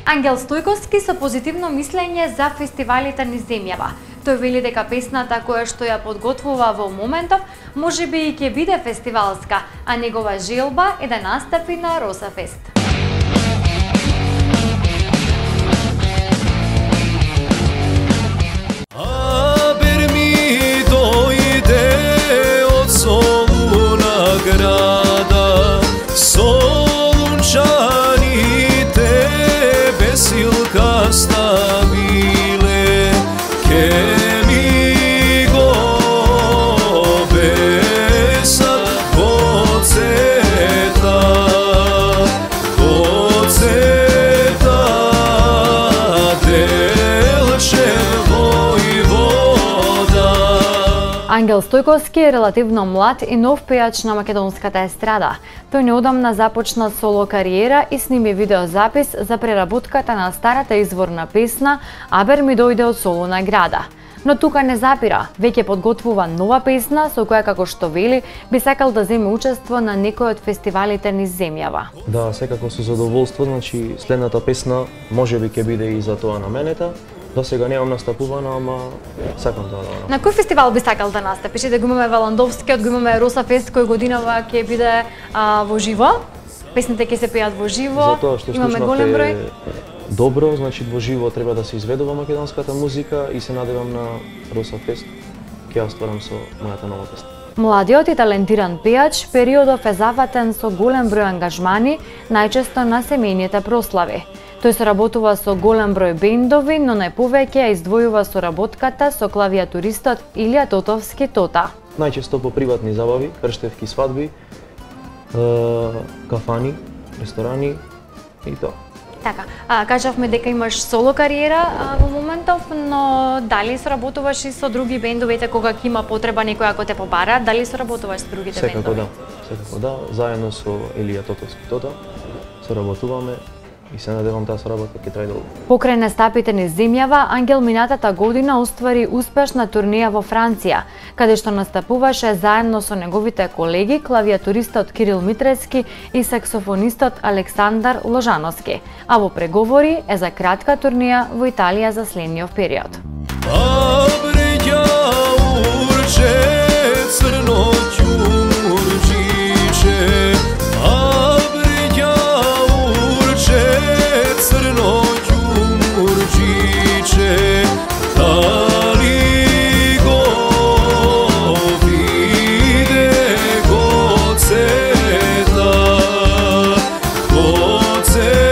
Ангел Стојковски со позитивно мислење за фестивалите низ земјава. Тој вели дека песната која што ја подготвува во моментов можеби и ќе биде фестивалска, а негова желба е да настапи на Росафест. Grada, solunčanite besilka stabile, ke mi go besa poceta delče vojvoda. Ангел Стојковски е релативно млад и нов пејач на македонската естрада. Тој неодамна започна соло кариера и сними видеозапис за преработката на старата изворна песна "Абер ми дојде од Солуна града". Но тука не запира, веќе подготвува нова песна со која, како што вели, би сакал да земе учество на некој од фестивалите низ земјава. Да, секако со задоволство, значи следната песна можеби ќе биде и за тоа наменета. До сега немам настапувана, ама сакам тоа да. На кој фестивал би сакал да настапиш? Да го имаме Валандовскиот, го имаме Росафест кој годинава ќе биде во живо. Песните ќе се пеат во живо. Затоа што имаме голем број. Добро, значи во живо треба да се изведува македонската музика и се надевам на Росафест ќе ја стварам со мојата нова песна. Младиот и талентиран пејач периодов е зафатен со голем број ангажмани, најчесто на семејните прослави. Тој соработува со голем број бендови, но најповеќе ја издвојува соработката со клавиатуристот Илија Тотовски Тота. Најчесто по приватни забави, крштевки, свадби, кафани, ресторани и тоа. Така, кажавме дека имаш соло кариера во моментов, но дали соработуваш и со други бендови, кога ќе има потреба некој ако те побара, дали соработуваш со другите бендови? Секако да, заедно со Илија Тотовски Тота соработуваме и се надевам таа соработка ќе траje долго. Покрај настапите низ земјава, Ангел минатата година оствари успешна турнеја во Франција, каде што настапуваше заедно со неговите колеги, клавиатуристот Кирил Митревски и саксофонистот Александар Ложановски, а во преговори е за кратка турнеја во Италија за следниот период. Say